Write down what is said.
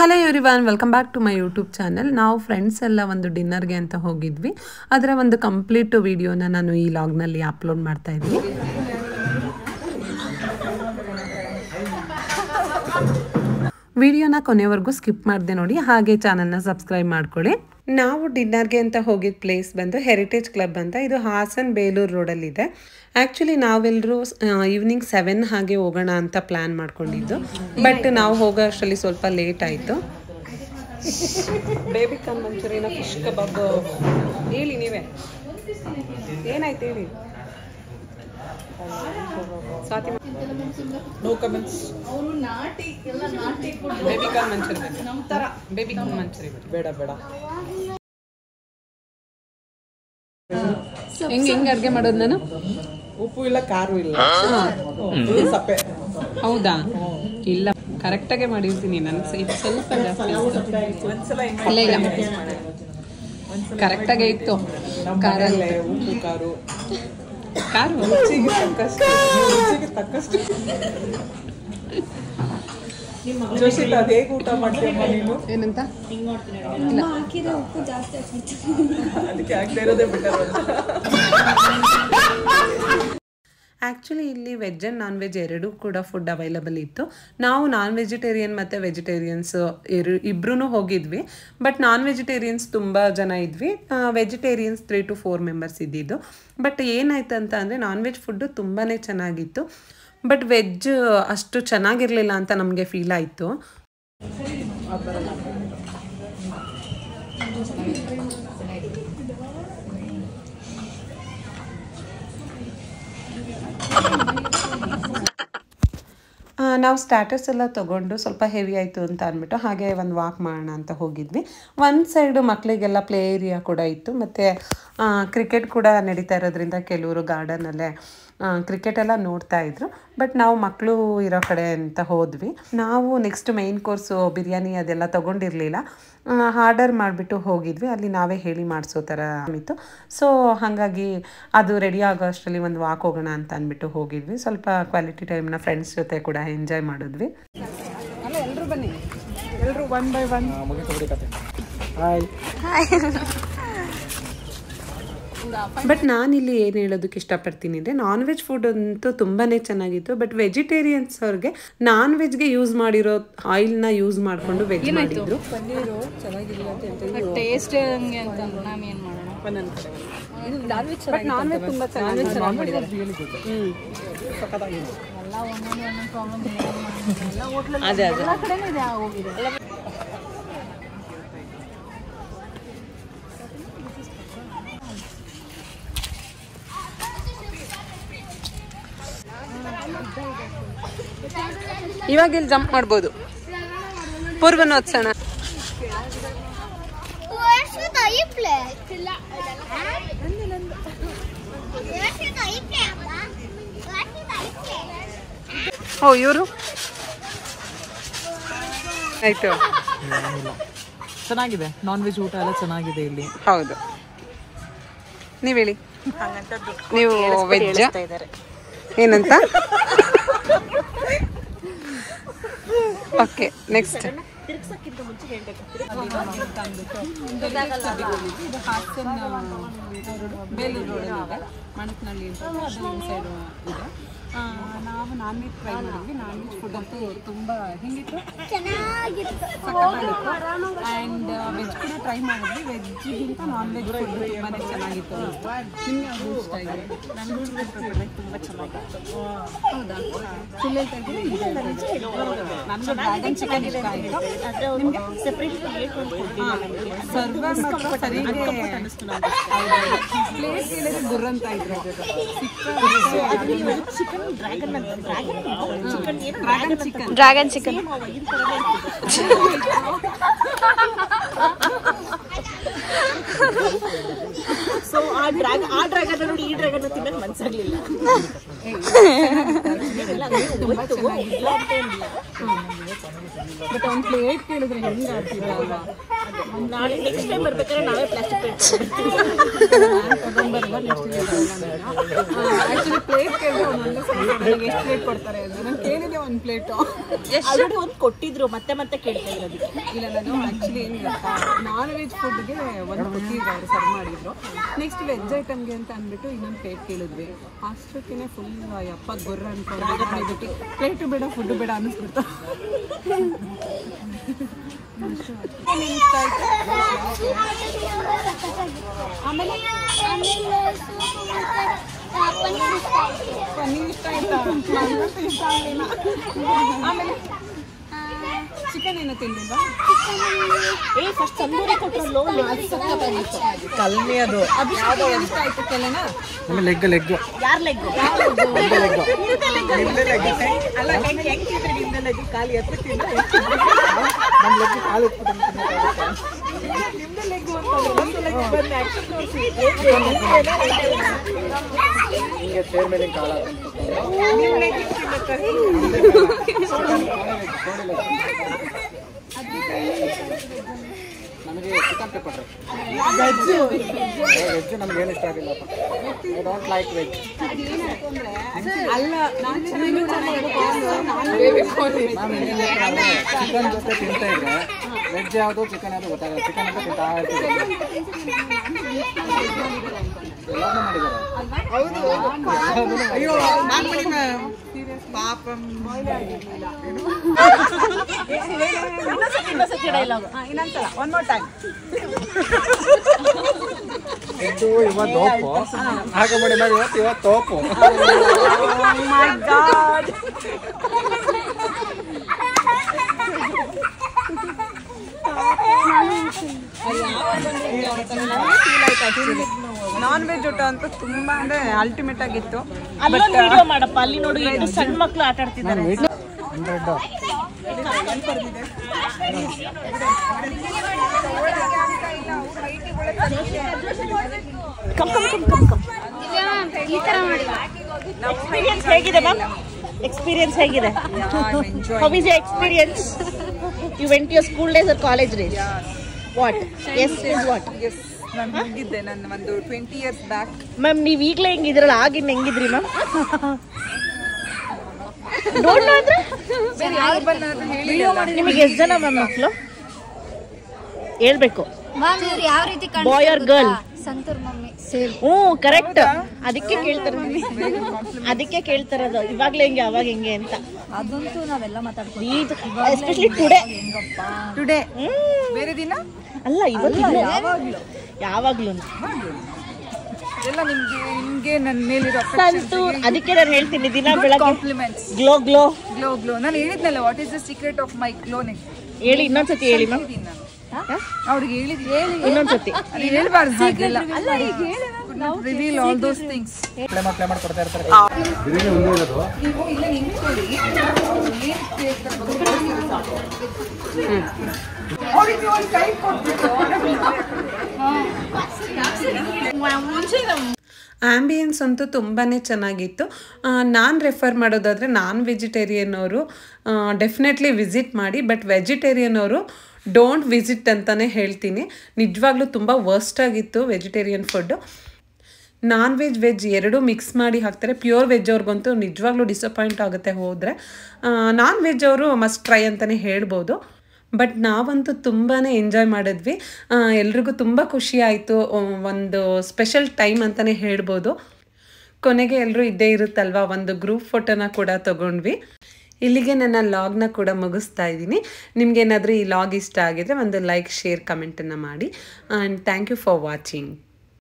Hello everyone, welcome back to my YouTube channel. ನಾವು friends ಎಲ್ಲ ಒಂದು ಡಿನ್ನರ್ಗೆ ಅಂತ ಹೋಗಿದ್ವಿ. ಅದರ ಒಂದು ಕಂಪ್ಲೀಟ್ ವಿಡಿಯೋನ ನಾನು ಈ ಲಾಗ್ನಲ್ಲಿ ಅಪ್ಲೋಡ್ ಮಾಡ್ತಾ ಇದ್ದೀನಿ. ವಿಡಿಯೋನ ಕೊನೆವರೆಗೂ ಸ್ಕಿಪ್ ಮಾಡಿದೆ ನೋಡಿ, ಹಾಗೆ ಚಾನಲ್ನ ಸಬ್ಸ್ಕ್ರೈಬ್ ಮಾಡ್ಕೊಳ್ಳಿ. ನಾವು ಡಿನ್ನರ್ಗೆ ಅಂತ ಹೋಗಿದ್ದ ಪ್ಲೇಸ್ ಬಂದು ಹೆರಿಟೇಜ್ ಕ್ಲಬ್ ಅಂತ. ಇದು ಹಾಸನ್ ಬೇಲೂರು ರೋಡಲ್ಲಿದೆ. ಆ್ಯಕ್ಚುಲಿ ನಾವೆಲ್ಲರೂ ಈವ್ನಿಂಗ್ 7 ಹಾಗೆ ಹೋಗೋಣ ಅಂತ ಪ್ಲ್ಯಾನ್ ಮಾಡ್ಕೊಂಡಿದ್ದು, ಬಟ್ ನಾವು ಹೋಗೋ ಅಷ್ಟರಲ್ಲಿ ಸ್ವಲ್ಪ ಲೇಟ್ ಆಯಿತು. Baby corn manchurian, fish kebab ಹೇಳಿ ನೀವೇ, ಏನಾಯ್ತು ಹೇಳಿ. No comments. Baby corn manchurian baby corn manchurian ಬೇಡ ಬೇಡ. ಹೆಂಗೆ ಅಡುಗೆ ಮಾಡೋದು ನಾನು? ಉಪ್ಪು ಇಲ್ಲ, ಖಾರು ಇಲ್ಲ, ಸಪ್ಪೆ. ಹೌದಾ? ಇಲ್ಲ, ಕರೆಕ್ಟಾಗೆ ಮಾಡಿರ್ತೀನಿ. ನನಗೆ ಇದು ಸ್ವಲ್ಪ ಜಾಸ್ತಿ ಇಲ್ಲ ಇಲ್ಲ, ಕರೆಕ್ಟಾಗೆ ಇತ್ತು. ಖಾರ ಉಪ್ಪು ಖಾರು ಖಾರು ರುಚಿಗೆ ತಕ್ಕಷ್ಟು. ಜೋಶಿತ, ಅದು ಹೇಗೆ ಊಟ ಮಾಡ್ತೀಯಮ್ಮ ನೀನು? ಏನಂತ ಅದಕ್ಕೆ ಆಗ್ತಾ ಇರೋದೇ ಬೆಟರ್. ಆ್ಯಕ್ಚುಲಿ ಇಲ್ಲಿ ವೆಜ್ ಆ್ಯಂಡ್ ನಾನ್ ವೆಜ್ ಎರಡೂ ಕೂಡ ಫುಡ್ ಅವೈಲಬಲ್ ಇತ್ತು. ನಾವು ನಾನ್ ವೆಜಿಟೇರಿಯನ್ ಮತ್ತು ವೆಜಿಟೇರಿಯನ್ಸ್ ಇಬ್ಬರೂ ಹೋಗಿದ್ವಿ. ಬಟ್ ನಾನ್ ವೆಜಿಟೇರಿಯನ್ಸ್ ತುಂಬ ಜನ ಇದ್ವಿ, ವೆಜಿಟೇರಿಯನ್ಸ್ 3 to 4 ಮೆಂಬರ್ಸ್ ಇದ್ದಿದ್ದು. ಬಟ್ ಏನಾಯ್ತು ಅಂತ ಅಂದರೆ, ನಾನ್ ವೆಜ್ ಫುಡ್ಡು ತುಂಬಾ ಚೆನ್ನಾಗಿತ್ತು, ಬಟ್ ವೆಜ್ ಅಷ್ಟು ಚೆನ್ನಾಗಿರಲಿಲ್ಲ ಅಂತ ನಮಗೆ ಫೀಲ್ ಆಯಿತು. ನಾವು ಸ್ಟಾರ್ಟರ್ಸ್ ಎಲ್ಲ ತೊಗೊಂಡು ಸ್ವಲ್ಪ ಹೆವಿ ಆಯಿತು ಅಂತ ಅಂದ್ಬಿಟ್ಟು ಹಾಗೆ ಒಂದು ವಾಕ್ ಮಾಡೋಣ ಅಂತ ಹೋಗಿದ್ವಿ. ಒಂದು ಸೈಡು ಮಕ್ಕಳಿಗೆಲ್ಲ ಪ್ಲೇ ಏರಿಯಾ ಕೂಡ ಇತ್ತು, ಮತ್ತು ಕ್ರಿಕೆಟ್ ಕೂಡ ನಡೀತಾ ಇರೋದ್ರಿಂದ ಕೆಲವರು ಗಾರ್ಡನಲ್ಲೇ ಕ್ರಿಕೆಟ್ ಎಲ್ಲ ನೋಡ್ತಾ ಇದ್ರು. ಬಟ್ ನಾವು ಮಕ್ಕಳು ಇರೋ ಕಡೆ ಅಂತ ಹೋದ್ವಿ. ನಾವು ನೆಕ್ಸ್ಟ್ ಮೈನ್ ಕೋರ್ಸು ಬಿರಿಯಾನಿ ಅದೆಲ್ಲ ತೊಗೊಂಡಿರಲಿಲ್ಲ, ಆರ್ಡರ್ ಮಾಡಿಬಿಟ್ಟು ಹೋಗಿದ್ವಿ. ಅಲ್ಲಿ ನಾವೇ ಹೇಳಿ ಮಾಡಿಸೋ ಥರ ಇತ್ತು. ಸೊ ಹಾಗಾಗಿ ಅದು ರೆಡಿ ಆಗೋ ಅಷ್ಟರಲ್ಲಿ ಒಂದು ವಾಕ್ ಹೋಗೋಣ ಅಂತ ಅಂದ್ಬಿಟ್ಟು ಹೋಗಿದ್ವಿ. ಸ್ವಲ್ಪ ಕ್ವಾಲಿಟಿ ಟೈಮ್ನ ಫ್ರೆಂಡ್ಸ್ ಜೊತೆ ಕೂಡ ಎಂಜಾಯ್ ಮಾಡಿದ್ವಿ. ಅಲ್ಲ, ಎಲ್ಲರೂ ಬನ್ನಿ, ಎಲ್ಲರೂ 1 by 1. ಬಟ್ ನಾನಿಲ್ಲಿ ಏನು ಹೇಳೋದಕ್ಕೆ ಇಷ್ಟಪಡ್ತೀನಿ ಅಂದರೆ, ನಾನ್ ವೆಜ್ ಫುಡ್ ಅಂತೂ ತುಂಬಾ ಚೆನ್ನಾಗಿತ್ತು. ಬಟ್ ವೆಜಿಟೇರಿಯನ್ಸ್ ಅವ್ರಿಗೆ ನಾನ್ ವೆಜ್ಗೆ ಯೂಸ್ ಮಾಡಿರೋ ಆಯಿಲ್ನ ಯೂಸ್ ಮಾಡಿಕೊಂಡು ವೆಜ್ ಮಾಡಿದ್ರು. ಪನ್ನೀರು ಚೆನ್ನಾಗಿಲ್ಲ ಅಂತ ಟೇಸ್ಟ್ ಹಂಗೆ ಅಂತ ನಾನು ಏನು ಮಾಡೋಣ. ನಾನ್ ವೆಜ್ ತುಂಬ ಚೆನ್ನಾಗಿ ಮಾಡಿದ್ದಾರೆ. ಎಲ್ಲ ಒಂದೊಂದು ಪ್ರಾಬ್ಲಮ್ ಎಲ್ಲ ಹೋಟ್ಲಲ್ಲಿ ಎಲ್ಲ ಕಡೆನೂ ಇದೆ, ಹೋಗಿದೆ. ಇವಾಗ ಇಲ್ಲಿ ಜಂಪ್ ಮಾಡ್ಬೋದು. ಪೂರ್ವನೋತ್ಸವ ಇವರು ಆಯ್ತು. ಚೆನ್ನಾಗಿದೆ, ನಾನ್ ವೆಜ್ ಊಟ ಎಲ್ಲ ಚೆನ್ನಾಗಿದೆ ಇಲ್ಲಿ. ಹೌದು, ನೀವು ಹೇಳಿ, ನೀವು ವೆಜ್ ಏನಂತ? Okay, next. ಬೇಲೂರು ರೋಡಲ್ಲಿದೆ, ಮಣಕ್ನಳ್ಳಿ ಅಂತ, ಅದು ಸೈಡ್ ಇದೆ. ನಾವು ನಾನ್ ವೆಜ್ ಟ್ರೈ ಮಾಡಿದ್ವಿ. ನಾನ್ ವೆಜ್ ಫುಡ್ ಅಂತೂ ತುಂಬ ಹೆಂಗಿತ್ತು, ಚೆನ್ನಾಗಿತ್ತು, ಆ್ಯಂಡ್ ವೆಜ್ ಕೂಡ ಟ್ರೈ ಮಾಡಿದ್ವಿ. ವೆಜ್ಗಿಂತ ನಾನ್ ವೆಜ್ ಫುಡ್ ತುಂಬಾ ಚೆನ್ನಾಗಿತ್ತು. ನಿಮಗೆ ಅದು ಇಷ್ಟ ಆಗಿದೆ? ನನಗೂ ತುಂಬ ಚೆನ್ನಾಗಿತ್ತು. ಹೌದಾ? ಸುಳ್ಳು ನನಗೂ ಡ್ರ್ಯಾಗನ್ ಚಿಕನ್ ಇಷ್ಟ ಆಯಿತು. ನಿಮಗೆ ಸರ್ವ ಮಾತ್ರ ಸರಿಗೆ ಪ್ಲೇಸ್ ಹೇಳಿದ್ರೆ ಗುರ್ ಅಂತ ಇದ್ರು. ಡ್ರ್ಯಾಗನ್ ಚಿಕನ್ ಸೊ ಆ ಡ್ರ್ಯಾಗನ್ ನೋಡಿ ಈ ಡ್ರ್ಯಾಗನ್ ತಿನ್ನಕ್ಕೆ ಮನಸ್ಸಾಗಲಿಲ್ಲ. ಬಟ್ ಒಂದು ಪ್ಲೇಟ್ ಕೇಳಿದ್ರೆ ಹೆಂಗೆ ಆಗ್ತಿಲ್ಲ ಅಲ್ವಾ? ನಾಳೆ ನೆಕ್ಸ್ಟ್ ಟೈಮ್ ಬರ್ಬೇಕಾದ್ರೆ ನಾವೇ ಪ್ಲಾಸ್ಟಿಕ್ ಆ್ಯಕ್ಚುಲಿ ಪ್ಲೇಟ್ ಕೇಳಿದ್ರೆ ಒಂದೊಂದು ನನಗೆ ಎಷ್ಟು ಪ್ಲೇಟ್ ಕೊಡ್ತಾರೆ ಅಂತ ನಾನು ಕೇಳಿದೆ ಒಂದು ಪ್ಲೇಟು ಆಲ್ರೆಡಿ ಒಂದು ಕೊಟ್ಟಿದ್ರು ಮತ್ತೆ ಮತ್ತೆ ಕೇಳ್ತಾ ಇರೋದಕ್ಕೆ. ಇಲ್ಲ ನಾನು ಆ್ಯಕ್ಚುಲಿ ಏನಿಲ್ಲ ನಾನ್ ವೆಜ್ ಫುಡ್ಗೆ ಒಂದು ಕೊಟ್ಟಿದ್ರು ಅವ್ರು ಸರ್ವ್ ಮಾಡಿದ್ರು. ನೆಕ್ಸ್ಟ್ ವೆಜ್ ಐಟಮ್ಗೆ ಅಂತ ಅಂದ್ಬಿಟ್ಟು ಇನ್ನೊಂದು ಪ್ಲೇಟ್ ಕೇಳಿದ್ವಿ. ಅಷ್ಟೊತ್ತಿಗೆ ಫುಲ್ ಯಪ್ಪ ಗೊರ್ರ ಅನ್ಕೊಂಡು ಪ್ಲೇಟು ಬೇಡ ಫುಡ್ಡು ಬೇಡ ಅನ್ನಿಸ್ಬಿಡ್ತು. ಆಮೇಲೆ ಪನ್ನೀರ್ ಇಷ್ಟ ಆಯ್ತಾ? ನನಗಂತೂ ಇಷ್ಟ ಆಗಲಿಲ್ಲ. ಆಮೇಲೆ ಚಿಕನ್ ಏನೋ ತಿಂದಿಲ್ಲ. ಫಸ್ಟ್ ತಂದೂರಿ ಕೊಟ್ಟರು ಕಲ್ಮಿ ಅದು ಅಭಿಷೇಕ್ ಏನು ಇಷ್ಟ ಆಯ್ತು ಕೆಲನ? ಲೆಗ್ ಯಾರ್ ಲೆಗ್ ಅಲ್ಲ ಹೆಂಗೆ ತಿಂದ್ರೆ ನಿಮ್ದೆ ಲೆಗ್ ಖಾಲಿ ಎತ್ತ ತಿಂದ್ರೆ ನಮ್ಮ ಲೆಗ್ ಕಾಲು ನಿಮ್ದೆ ಲೆಗ್ ಬಂದು ಆಕ್ಷನ್ ತೋರಿಸಿ ಹಿಂಗೆ ಚೇರ್ ಮೇಲೆ ಕಾಲ ನಿಮ್ಮ ಲೆಗ್ ತಿನ್ನತ್ತಾರೆ. ನನಗೆ ಚಿಕನ್ ಪೆಪ್ಪರ್ ವೆಜ್ ನಮಗೇನು ಇಷ್ಟ ಆಗಿಲ್ಲಪ್ಪ. I don't like veg. ಅಲ್ಲ ನಾನು ಚಿಕನ್ ಜೊತೆ ತಿಂತಾ ಇದ್ರೆ ವೆಜ್ ಯಾವುದು ಚಿಕನ್ ಯಾವುದು ಗೊತ್ತಾಗಲ್ಲ. ಚಿಕನ್ ಅಂತ ತಿಂತಾ ಇರ್ತೀವಿ. ಎಲ್ಲಾನು ಮಾಡಿದ್ದಾರೆ. ಅಯ್ಯೋ ಪಾಪಂ ಇನ್ನೊಂದ್ಸತಿ ಡೈಲಾಗ್ ಇನ್ನೊಂದ್ಸಲ ಒನ್ ಮೋರ್ ಟೈಮ್. ಇದು ಇವತ್ತು ತೋಪು ಹಾಗೆ ಮಾಡಿ ಇವತ್ತು ತೋಪು. ಮೈ ಗಾಡ್ ನಾನ್ ವೆಜ್ ಊಟ ಅಂತೂ ತುಂಬಾ ಅಂದ್ರೆ ಅಲ್ಟಿಮೇಟ್ ಆಗಿತ್ತು. ಅಲ್ಲೊಂದು ವಿಡಿಯೋ ಮಾಡಪ್ಪ, ಅಲ್ಲಿ ನೋಡಿ ಎಷ್ಟು ಸಣ್ಣ ಮಕ್ಕಳು ಆಟ ಆಡ್ತಿದ್ದಾರೆ. 100 ಎಕ್ಸ್ಪೀರಿಯನ್ಸ್ ಹೇಗಿದೆ ಮ್ಯಾಮ್? ಎಕ್ಸ್ಪೀರಿಯನ್ಸ್ ಹೇಗಿದೆ? How is your experience? You went your school days or college days? What? Yes is what? ನಾನು ಹೋಗಿದ್ದೆ ನನ್ನ ಒಂದು 20 years ಬ್ಯಾಕ್. ಮ್ಯಾಮ್ ನೀವು ಈಗಲೇ ಹೆಂಗಿದ್ರಲ್ಲ ಆಗಿನ ಹೆಂಗಿದ್ರಿ ಮ್ಯಾಮ್? ಡೋಂಟ್ ಅಂದ್ರೆ ನಿಮಗೆ ಎಷ್ಟು ಜನ ಮ್ಯಾಮ್ ಮಕ್ಕಳು ಹೇಳ್ಬೇಕು? ಯಾವ ರೀತಿ boy or girl? Santoor mummy same. ಹ್ಞೂ ಕರೆಕ್ಟ್. ಅದಕ್ಕೆ ಕೇಳ್ತಾರದು ಇವಾಗ್ಲೇ ಹೆಂಗೆ ಅವಾಗ ಹೆಂಗೆ ಅಂತ. ಅದಂತೂ ನಾವೆಲ್ಲ ಮಾತಾಡ್ಕೊಂಡು ಎಸ್ಪೆಷಲಿ ಟುಡೇ ಬೇರೆ ದಿನ ಅಲ್ಲ ಇವತ್ತು ಯಾವಾಗ್ಲೂ ಎಲ್ಲ ನಿಮ್ಗೆ ನನ್ನ ಮೇಲಿರೋ ಸಂತೂರ್. ಅದಕ್ಕೆ ನಾನು ಹೇಳ್ತೀನಿ ದಿನ ಬೆಳಗ್ಗೆ compliments. Glow glow glow glow ನಾನು ಹೇಳಿದ್ನಲ್ಲ what is the secret of my glowing ಹೇಳಿ ಇನ್ನೊಂದ್ಸತಿ ಹೇಳಿ ಮ್ಯಾಮ್. ಅವ್ರಿಗೆ ಹೇಳಿದ್ವಿ ಇನ್ನೊಂದ್ಸತಿ ಹೇಳ್ಬಾರ್ದು ಹಾಗೆಲ್ಲ. Reveal all those things. Play ಮಾಡಿ ಕೊಡ್ತಾ ಇರ್ತಾರೆ. ನೀವು ಇಲ್ಲ ನಿಂತ್ಕೊಳ್ಳಿ. ಅವ್ರಿಗೆ ಒಂದು ಕೈ ಕೊಟ್ಬಿಟ್ಟು ಆ್ಯಂಬಿಯನ್ಸ್ ಅಂತೂ ತುಂಬಾ ಚೆನ್ನಾಗಿತ್ತು. ನಾನು ರೆಫರ್ ಮಾಡೋದಾದರೆ ನಾನ್ ವೆಜಿಟೇರಿಯನ್ ಅವರು ಡೆಫಿನೆಟ್ಲಿ ವಿಸಿಟ್ ಮಾಡಿ. ಬಟ್ ವೆಜಿಟೇರಿಯನ್ ಅವರು ಡೋಂಟ್ ವಿಸಿಟ್ ಅಂತಲೇ ಹೇಳ್ತೀನಿ. ನಿಜವಾಗ್ಲೂ ತುಂಬ ವರ್ಸ್ಟ್ ಆಗಿತ್ತು ವೆಜಿಟೇರಿಯನ್ ಫುಡ್ಡು. ನಾನ್ ವೆಜ್ ಎರಡೂ ಮಿಕ್ಸ್ ಮಾಡಿ ಹಾಕ್ತಾರೆ. ಪ್ಯೂರ್ ವೆಜ್ ಅವ್ರಿಗಂತೂ ನಿಜವಾಗ್ಲೂ ಡಿಸಪಾಯಿಂಟ್ ಆಗುತ್ತೆ ಹೋದರೆ. ನಾನ್ ವೆಜ್ ಅವರು ಮಸ್ಟ್ ಟ್ರೈ ಅಂತಲೇ ಹೇಳ್ಬೋದು. ಬಟ್ ನಾವಂತೂ ತುಂಬಾ ಎಂಜಾಯ್ ಮಾಡಿದ್ವಿ. ಎಲ್ರಿಗೂ ತುಂಬ ಖುಷಿ ಆಯಿತು. ಒಂದು ಸ್ಪೆಷಲ್ ಟೈಮ್ ಅಂತಲೇ ಹೇಳ್ಬೋದು. ಕೊನೆಗೆ ಎಲ್ಲರೂ ಇದ್ದೇ ಇರುತ್ತಲ್ವ, ಒಂದು ಗ್ರೂಪ್ ಫೋಟೋನ ಕೂಡ ತೊಗೊಂಡ್ವಿ. ಇಲ್ಲಿಗೆ ನನ್ನ ಲಾಗ್ನ ಕೂಡ ಮುಗಿಸ್ತಾ ಇದ್ದೀನಿ. ನಿಮಗೇನಾದರೂ ಈ ಲಾಗ್ ಇಷ್ಟ ಆಗಿದರೆ ಒಂದು ಲೈಕ್, ಶೇರ್, ಕಮೆಂಟನ್ನು ಮಾಡಿ. And thank you for watching.